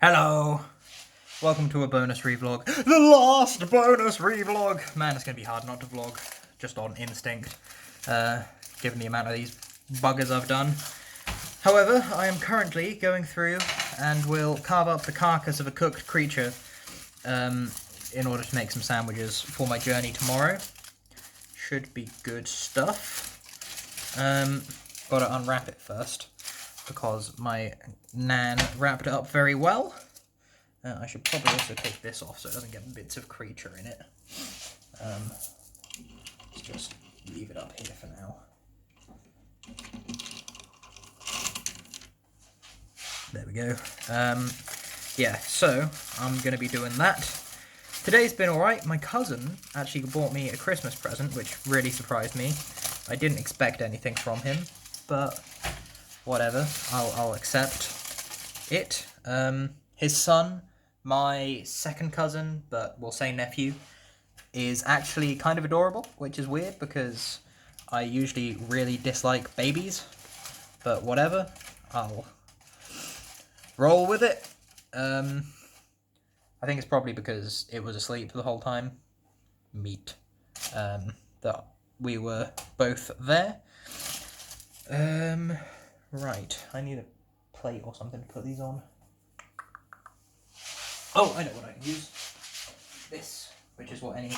Hello! Welcome to a bonus revlog. The last bonus revlog! Man, it's going to be hard not to vlog, just on instinct, given the amount of these buggers I've done. However, I am currently going through and will carve up the carcass of a cooked creature in order to make some sandwiches for my journey tomorrow. Should be good stuff. Gotta unwrap it first, because my nan wrapped it up very well. I should probably also take this off so it doesn't get bits of creature in it. Let's just leave it up here for now. There we go. Yeah, so I'm going to be doing that. Today's been alright. My cousin actually bought me a Christmas present, which really surprised me. I didn't expect anything from him, but whatever, I'll accept it. His son, my second cousin, but we'll say nephew, is actually kind of adorable, which is weird because I usually really dislike babies, but whatever, I'll roll with it. I think it's probably because it was asleep the whole time. That we were both there. Right, I need a plate or something to put these on. Oh, I know what I can use. This, which is what any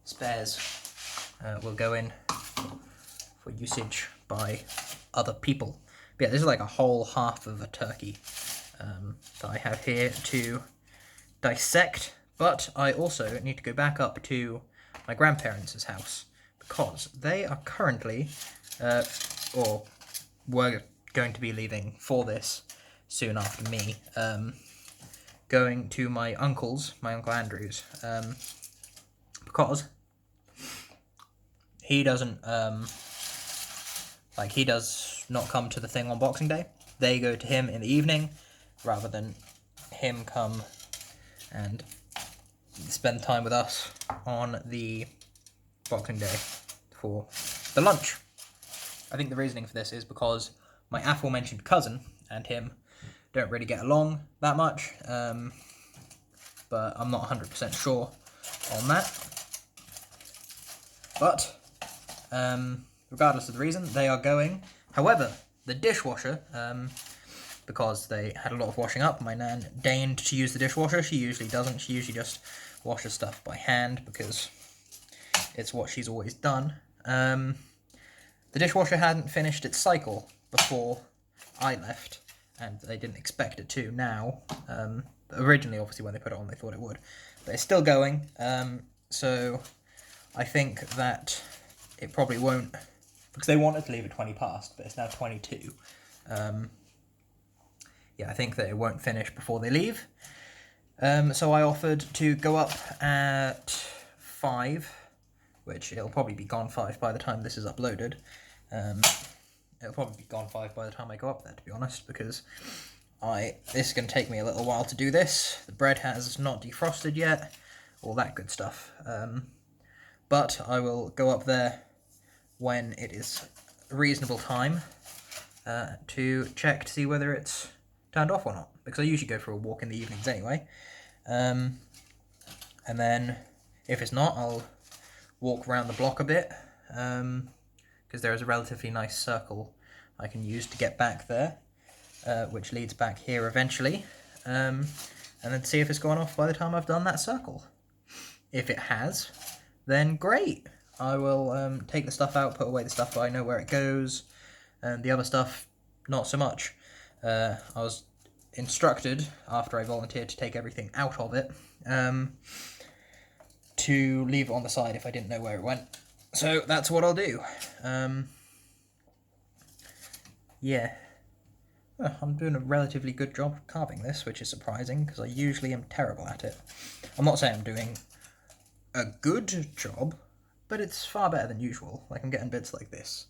spares will go in for usage by other people. But yeah, this is like a whole half of a turkey that I have here to dissect. But I also need to go back up to my grandparents' house because they are currently, or were going to be leaving for this soon after me, going to my Uncle Andrew's, because he doesn't, he does not come to the thing on Boxing Day. They go to him in the evening, rather than him come and spend time with us on the Boxing Day for the lunch. I think the reasoning for this is because my aforementioned cousin and him don't really get along that much, but I'm not 100% sure on that. But, regardless of the reason, they are going. However, the dishwasher, because they had a lot of washing up, my nan deigned to use the dishwasher. She usually doesn't. She usually just washes stuff by hand because it's what she's always done. The dishwasher hadn't finished its cycle before I left, and they didn't expect it to now. Originally, obviously, when they put it on, they thought it would. But it's still going, so I think that it probably won't, because they wanted to leave at 20 past, but it's now 22. Yeah, I think that it won't finish before they leave. So I offered to go up at 5, which it'll probably be gone 5 by the time this is uploaded. It'll probably be gone 5 by the time I go up there, to be honest, because this is going to take me a little while to do this. The bread has not defrosted yet, all that good stuff. But I will go up there when it is a reasonable time to check to see whether it's turned off or not, because I usually go for a walk in the evenings anyway. And then if it's not, I'll walk around the block a bit, because there is a relatively nice circle I can use to get back there, which leads back here eventually, and then see if it's gone off by the time I've done that circle. If it has, then great. I will take the stuff out, put away the stuff, but I know where it goes, and the other stuff, not so much. I was instructed, after I volunteered to take everything out of it, to leave it on the side if I didn't know where it went. So that's what I'll do. Yeah. Well, I'm doing a relatively good job of carving this, which is surprising, because I usually am terrible at it. I'm not saying I'm doing a good job, but it's far better than usual. Like, I'm getting bits like this,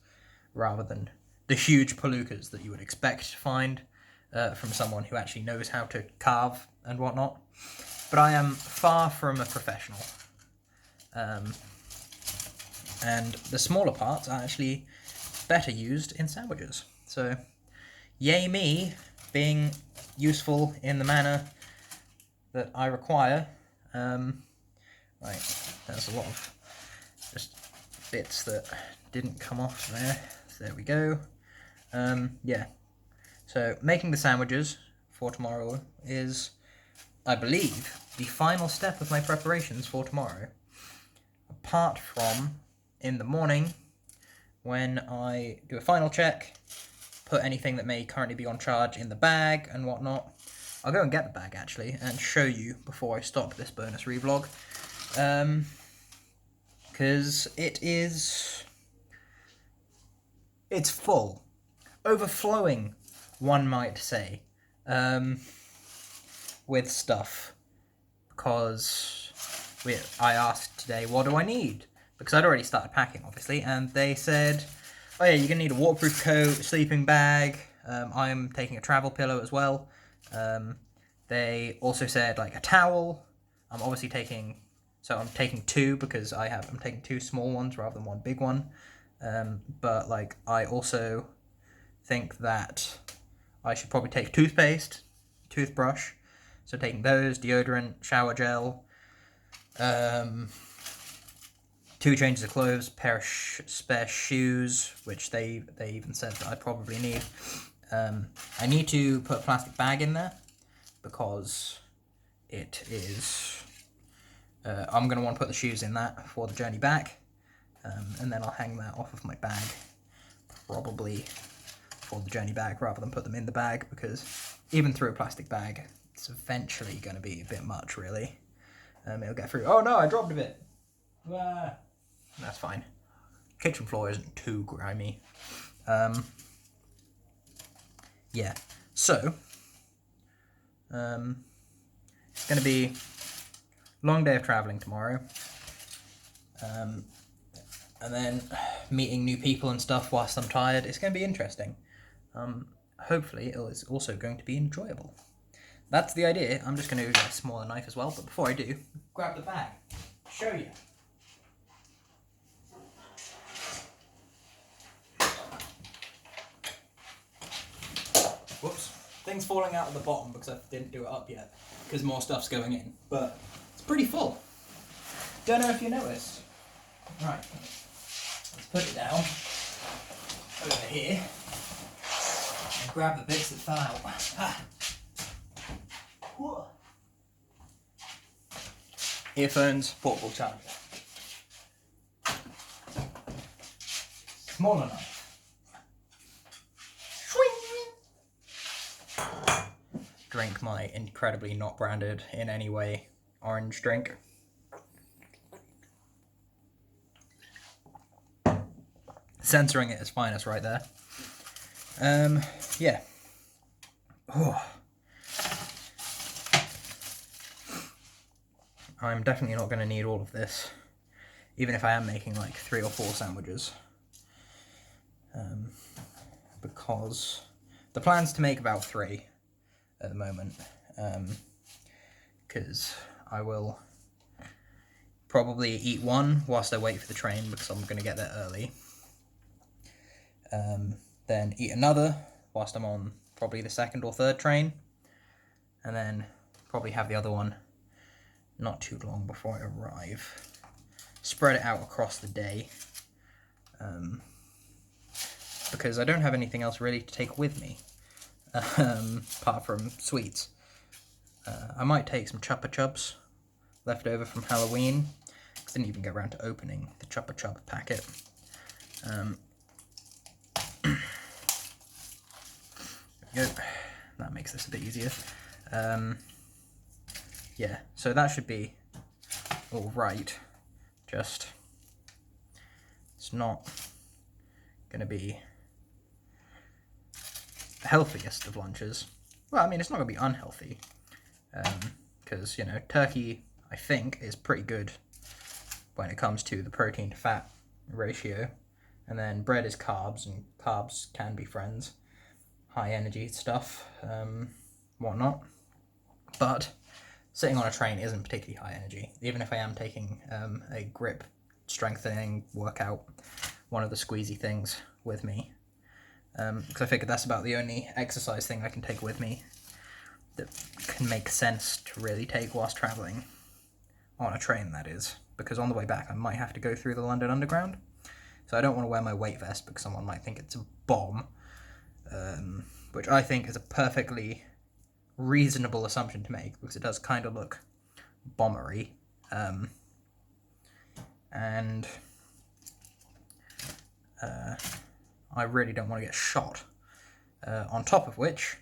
rather than the huge palookas that you would expect to find from someone who actually knows how to carve and whatnot. But I am far from a professional. And the smaller parts are actually better used in sandwiches. So, yay me being useful in the manner that I require. Right, there's a lot of just bits that didn't come off there. So there we go. Yeah, so making the sandwiches for tomorrow is, I believe, the final step of my preparations for tomorrow. Apart from in the morning, when I do a final check, put anything that may currently be on charge in the bag and whatnot. I'll go and get the bag actually and show you before I stop this bonus revlog. Because it's full. Overflowing, one might say, with stuff. Because I asked today, what do I need? Because I'd already started packing, obviously, and they said, oh yeah, you're going to need a waterproof coat, sleeping bag. I'm taking a travel pillow as well. They also said, like, a towel. I'm obviously taking... So I'm taking two because I'm taking two small ones rather than one big one. But, like, I also think that I should probably take toothpaste, toothbrush. So taking those, deodorant, shower gel, 2 changes of clothes, pair of spare shoes, which they even said that I probably need. I need to put a plastic bag in there because it is... I'm going to want to put the shoes in that for the journey back, and then I'll hang that off of my bag, probably for the journey back rather than put them in the bag, because even through a plastic bag, it's eventually going to be a bit much, really. It'll get through. Oh no, I dropped a bit. Ah. That's fine. Kitchen floor isn't too grimy. Yeah, so it's going to be a long day of travelling tomorrow. And then meeting new people and stuff whilst I'm tired. It's going to be interesting. Hopefully it is also going to be enjoyable. That's the idea. I'm just going to get a smaller knife as well, but before I do, grab the bag. Show you. Whoops. Things falling out of the bottom because I didn't do it up yet, because more stuff's going in, but it's pretty full. Don't know if you noticed. Right, let's put it down over here and grab the bits that fell out. Ah. Earphones, portable charger. Smaller knife. Drink my incredibly not branded in any way orange drink. Censoring it is finest right there. Yeah. Oh. I'm definitely not going to need all of this, even if I am making like 3 or 4 sandwiches. Because the plan's to make about 3 at the moment, because I will probably eat one whilst I wait for the train because I'm going to get there early. Then eat another whilst I'm on probably the 2nd or 3rd train, and then probably have the other one not too long before I arrive. Spread it out across the day, because I don't have anything else really to take with me, apart from sweets. I might take some Chupa Chups left over from Halloween, because I didn't even get around to opening the Chupa Chup packet. There we go. That makes this a bit easier. Yeah, so that should be all right. Just, it's not going to be the healthiest of lunches. Well, I mean, it's not going to be unhealthy, because, you know, turkey, I think, is pretty good when it comes to the protein to fat ratio. And then bread is carbs, and carbs can be friends. High energy stuff, whatnot. But sitting on a train isn't particularly high energy, even if I am taking a grip strengthening workout, one of the squeezy things with me. Because I figured that's about the only exercise thing I can take with me that can make sense to really take whilst travelling on a train, that is, because on the way back I might have to go through the London Underground, so I don't want to wear my weight vest because someone might think it's a bomb, which I think is a perfectly reasonable assumption to make because it does kind of look bombery, and I really don't want to get shot. On top of which,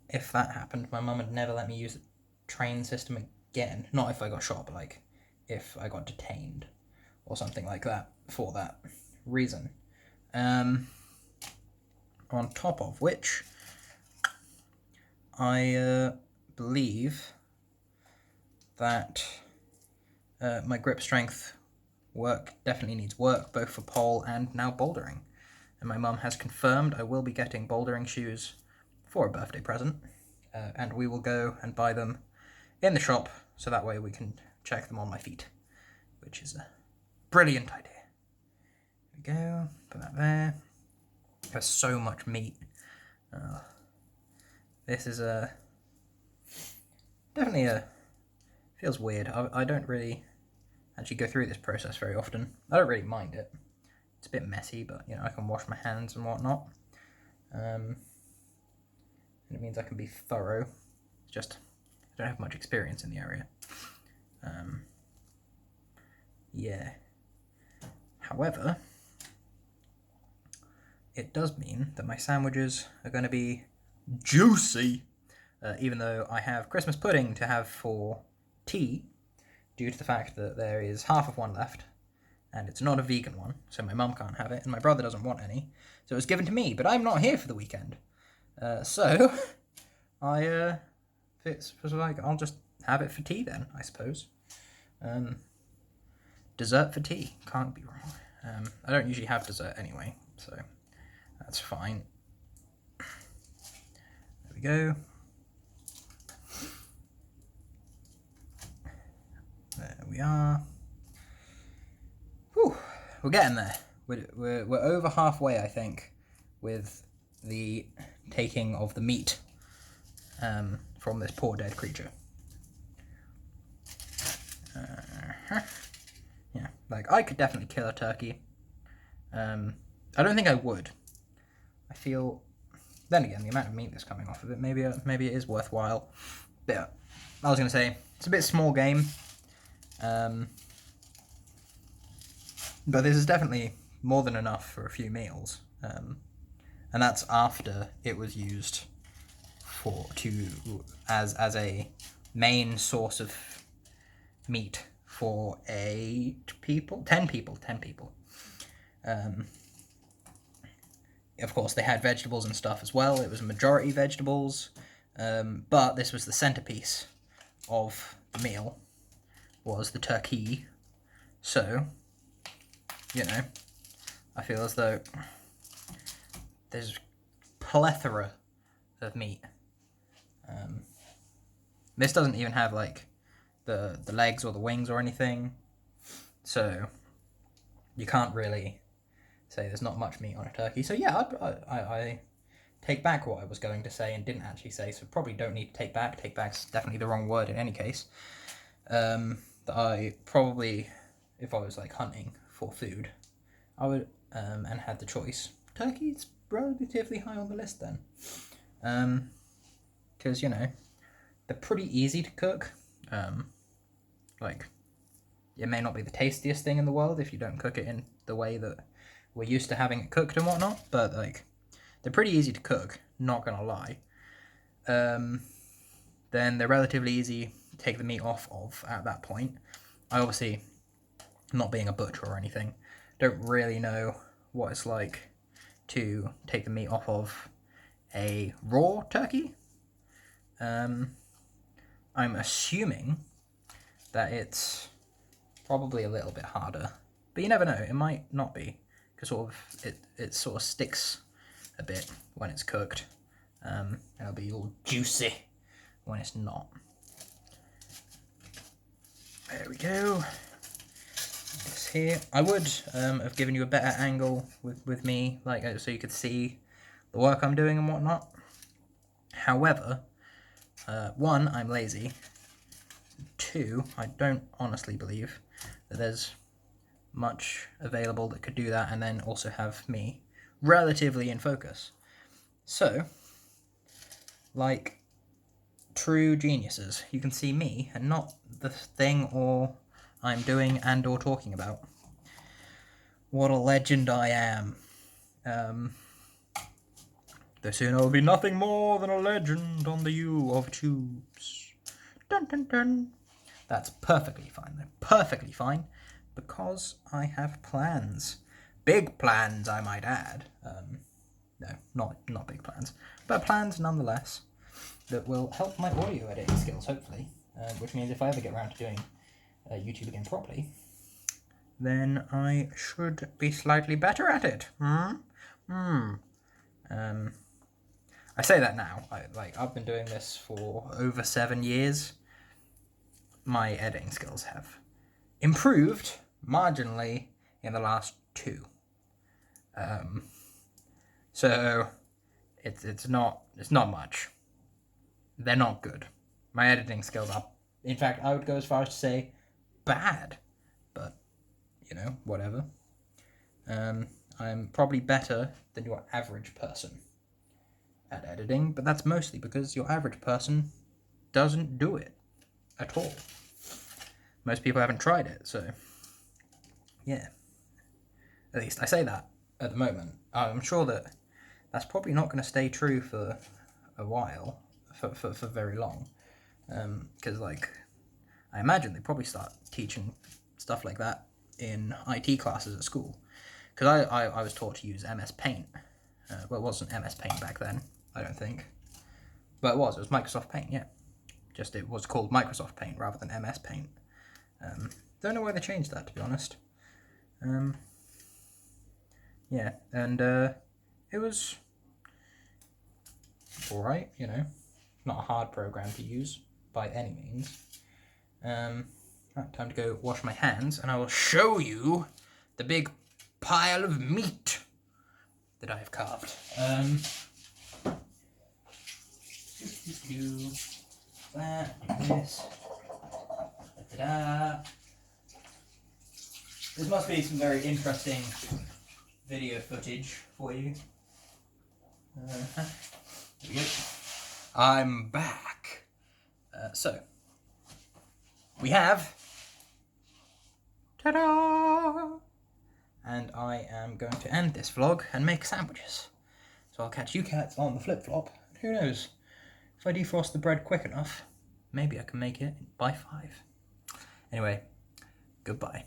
if that happened, my mum would never let me use the train system again. Not if I got shot, but like if I got detained or something like that for that reason. On top of which, I believe that my grip strength definitely needs work, both for pole and now bouldering. And my mum has confirmed I will be getting bouldering shoes for a birthday present, and we will go and buy them in the shop, so that way we can check them on my feet, which is a brilliant idea. There we go, put that there. There's so much meat. This is definitely feels weird. I don't really actually go through this process very often. I don't really mind it. It's a bit messy, but you know, I can wash my hands and whatnot. And it means I can be thorough. It's just I don't have much experience in the area. Yeah. However, it does mean that my sandwiches are going to be juicy, even though I have Christmas pudding to have for tea, due to the fact that there is half of one left, and it's not a vegan one, so my mum can't have it, and my brother doesn't want any, so it was given to me, but I'm not here for the weekend. So, I, it's like, I'll just have it for tea then, I suppose. Dessert for tea, can't be wrong. I don't usually have dessert anyway, so that's fine. There we go. There we are. Whew, we're getting there. We're over halfway, I think, with the taking of the meat from this poor dead creature. Yeah, like I could definitely kill a turkey. I don't think I would. I feel, then again, the amount of meat that's coming off of it, maybe it is worthwhile. But yeah, I was gonna say it's a bit small game. But this is definitely more than enough for a few meals, and that's after it was used as a main source of meat for 10 people. Of course, they had vegetables and stuff as well. It was a majority vegetables, but this was the centerpiece of the meal, was the turkey. So, you know, I feel as though there's plethora of meat. This doesn't even have like the legs or the wings or anything, so you can't really say there's not much meat on a turkey. So yeah, I take back what I was going to say and didn't actually say, so probably don't need to take back. Take back's definitely the wrong word in any case. That I probably, if I was like hunting for food, I would, and had the choice, turkey's relatively high on the list then. Because, you know, they're pretty easy to cook. Like, it may not be the tastiest thing in the world if you don't cook it in the way that we're used to having it cooked and whatnot, but like, they're pretty easy to cook, not gonna lie. Then they're relatively easy to take the meat off of at that point. I obviously, not being a butcher or anything, don't really know what it's like to take the meat off of a raw turkey. I'm assuming that it's probably a little bit harder, but you never know, it might not be, because sort of it sort of sticks a bit when it's cooked. It'll be all juicy when it's not. There we go. This here, I would have given you a better angle with me, like so you could see the work I'm doing and whatnot. However, one, I'm lazy. Two, I don't honestly believe that there's much available that could do that and then also have me relatively in focus. So, like true geniuses, you can see me and not the thing or I'm doing and or talking about. What a legend I am. They soon I will be nothing more than a legend on the U of tubes. Dun dun dun. That's perfectly fine though. Perfectly fine. Because I have plans. Big plans, I might add. No, not big plans. But plans nonetheless that will help my audio editing skills, hopefully. Which means if I ever get around to doing YouTube again properly, then I should be slightly better at it. I say that now. I've been doing this for over 7 years. My editing skills have improved marginally in the last 2. So it's not much. They're not good. My editing skills are, in fact, I would go as far as to say bad. But you know, whatever. I'm probably better than your average person at editing, but that's mostly because your average person doesn't do it at all. Most people haven't tried it, so yeah. At least I say that at the moment. I'm sure that that's probably not going to stay true for a while, for very long, because I imagine they probably start teaching stuff like that in IT classes at school. Because I was taught to use MS Paint. Well, it wasn't MS Paint back then, I don't think. But it was Microsoft Paint, yeah. Just it was called Microsoft Paint rather than MS Paint. Don't know why they changed that, to be honest. Yeah, and it was alright, you know. Not a hard program to use, by any means. Right, time to go wash my hands, and I will show you the big pile of meat that I have carved. That, this. Da-da-da. This must be some very interesting video footage for you. Here we go. I'm back. So, we have... Ta-da! And I am going to end this vlog and make sandwiches. So I'll catch you cats on the flip-flop. Who knows? If I defrost the bread quick enough, maybe I can make it by 5. Anyway, goodbye.